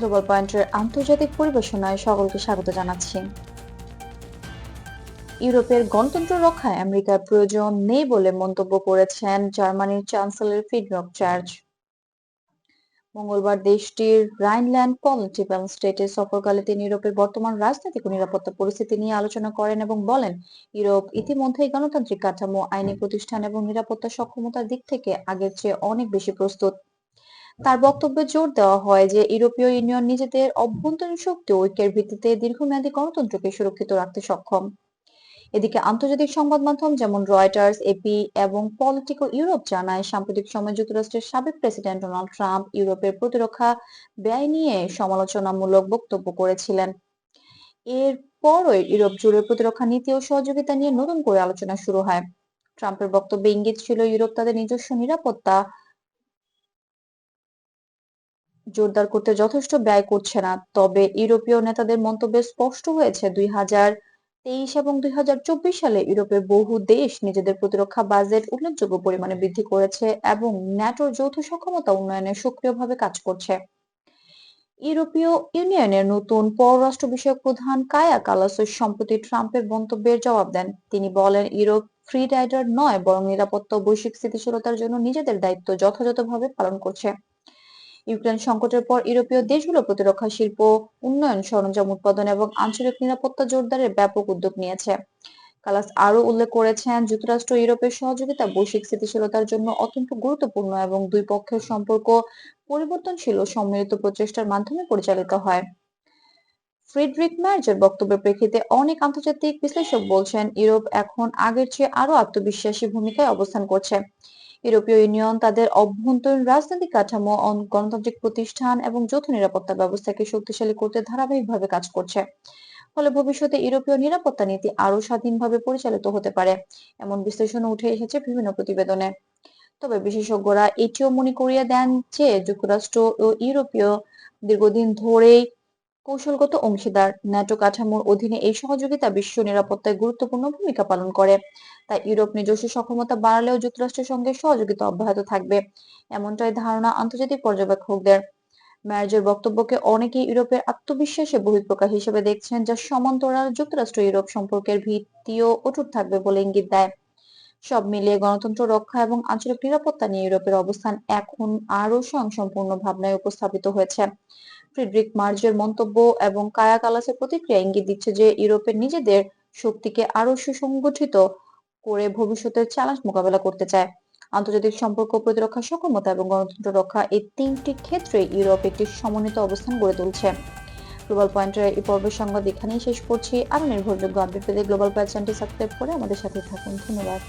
Global পয়েন্টের আন্তর্জাতিক পরিবেশনায় সকলকে স্বাগত জানাচ্ছি। ইউরোপের গণতন্ত্র রক্ষায় আমেরিকার প্রয়োজন নেই বলে মন্তব্য করেছেন জার্মানির চ্যান্সেলর ফ্রিডরিখ চার্চ। মঙ্গলবার দেশটির রাইনল্যান্ড পলাটিপাল স্টেটে সফরকালে তিনি ইউরোপের বর্তমান রাজনৈতিক ও নিরাপত্তা পরিস্থিতি নিয়ে আলোচনা করেন এবং বলেন, ইউরোপ ইতিমধ্যেই গণতান্ত্রিক কাঠামো, আইনি প্রতিষ্ঠান এবং নিরাপত্তা সক্ষমতার দিক থেকে আগের চেয়ে অনেক বেশি প্রস্তুত। তার বক্তব্যে জোর দেওয়া হয় যে ইউরোপীয় ইউনিয়ন নিজেদের অভ্যন্তরীণ শক্তি ও ঐক্যের ভিত্তিতে দীর্ঘমেয়াদী গণতন্ত্রকে সুরক্ষিত রাখতে সক্ষম। এদিকে আন্তর্জাতিক সংবাদ মাধ্যম যেমন রয়টার্স, এপি এবং পলিটিকো ইউরোপ জানায়, সাম্প্রতিক সময়ে যুক্তরাষ্ট্রের সাবেক প্রেসিডেন্ট ডোনাল্ড ট্রাম্প ইউরোপের প্রতিরক্ষা ব্যয় নিয়ে সমালোচনামূলক বক্তব্য করেছিলেন। এরপরই ইউরোপ জুড়ে প্রতিরক্ষা নীতি ও সহযোগিতা নিয়ে নতুন করে আলোচনা শুরু হয়। ট্রাম্পের বক্তব্যে ইঙ্গিত ছিল ইউরোপ তাদের নিজস্ব নিরাপত্তা জোরদার করতে যথেষ্ট ব্যয় করছে না। তবে ইউরোপীয় নেতাদের মন্তব্যে স্পষ্ট হয়েছে, 2023 এবং 2024 সালে ইউরোপের বহু দেশ নিজেদের প্রতিরক্ষা বাজেট উল্লেখযোগ্য পরিমাণে বৃদ্ধি করেছে এবং ন্যাটোর যৌথ সক্ষমতা উন্নয়নে সক্রিয়ভাবে কাজ করছে। ইউরোপীয় ইউনিয়নের নতুন পররাষ্ট্র বিষয়ক প্রধান কায়া কালাস সম্প্রতি ট্রাম্পের মন্তব্যের জবাব দেন। তিনি বলেন, ইউরোপ ফ্রি রাইডার নয়, বরং নিরাপত্তা ও বৈশ্বিক স্থিতিশীলতার জন্য নিজেদের দায়িত্ব যথাযথভাবে পালন করছে। ইউক্রেন সংকটের পর ইউরোপীয় দেশগুলো প্রতিরক্ষা শিল্প উন্নয়ন, সরঞ্জাম উৎপাদন এবং আঞ্চলিক নিরাপত্তা জোরদারের ব্যাপক উদ্যোগ নিয়েছে। কালাস আরো উল্লেখ করেছেন, যুক্তরাষ্ট্র ইউরোপের সহযোগিতা বৈশ্বিক স্থিতিশীলতার জন্য অত্যন্ত গুরুত্বপূর্ণ এবং দুই পক্ষের সম্পর্ক পরিবর্তনশীল ও সম্মিলিত প্রচেষ্টার মাধ্যমে পরিচালিত হয়। ফ্রিডরিখ ম্যার্জের বক্তব্যের প্রেক্ষিতে অনেক আন্তর্জাতিক বিশ্লেষক বলছেন, ইউরোপ এখন আগের চেয়ে আরো আত্মবিশ্বাসী ভূমিকায় অবস্থান করছে। ইউরোপীয় ইউনিয়ন তাদের অভ্যন্তরীণ রাজনৈতিক কাঠামো, গণতান্ত্রিক প্রতিষ্ঠান এবং যৌথ নিরাপত্তা ব্যবস্থাকে শক্তিশালী করতে ধারাবাহিকভাবে কাজ করছে। ফলে ভবিষ্যতে ইউরোপীয় নিরাপত্তা নীতি আরো স্বাধীনভাবে পরিচালিত হতে পারে, এমন বিশ্লেষণ উঠে এসেছে বিভিন্ন প্রতিবেদনে। তবে বিশেষজ্ঞরা এটিও মনে করিয়ে দেন যে যুক্তরাষ্ট্র ও ইউরোপীয় দীর্ঘদিন ধরেই কৌশলগত অংশীদার। ন্যাটো কাঠামোর অধীনে এই সহযোগিতা বিশ্ব নিরাপত্তায় গুরুত্বপূর্ণ ভূমিকা পালন করে। তাই ইউরোপ নিজস্ব সক্ষমতা বাড়ালেও যুক্তরাষ্ট্রের সঙ্গে সহযোগিতা অব্যাহত থাকবে, এমনটাই ধারণা আন্তর্জাতিক পর্যবেক্ষকদের। ম্যার্জের বক্তব্যকে অনেকেই ইউরোপের আত্মবিশ্বাসের বহিঃপ্রকাশ হিসেবে দেখছেন, যা সমান্তরাল যুক্তরাষ্ট্র ইউরোপ সম্পর্কের ভিত্তিও অটুট থাকবে বলে ইঙ্গিত দেয়। সব মিলিয়ে গণতন্ত্র রক্ষা এবং আঞ্চলিক নিরাপত্তা নিয়ে ইউরোপের অবস্থান এখন আরো স্বয়ংসম্পূর্ণ ভাবনায় উপস্থাপিত হয়েছে। ফ্রিডরিখ মার্জের মন্তব্য এবং কায়া কালাসের প্রতিক্রিয়া ইঙ্গিত দিচ্ছে যে ইউরোপের নিজেদের শক্তিকে আরো সুসংগঠিত করে ভবিষ্যতের চ্যালেঞ্জ মোকাবেলা করতে চায়। আন্তর্জাতিক সম্পর্ক, প্রতিরক্ষা সক্ষমতা এবং গণতন্ত্র রক্ষা, এই তিনটি ক্ষেত্রে ইউরোপ একটি সমন্বিত অবস্থান গড়ে তুলছে। গ্লোবাল পয়েন্টের এই পর্বের সংবাদ এখানেই শেষ করছি। আরো নির্ভরযোগ্য আপডেট পেতে গ্লোবাল পয়েন্ট চ্যানেলটি সাবস্ক্রাইব করে আমাদের সাথে থাকুন। ধন্যবাদ।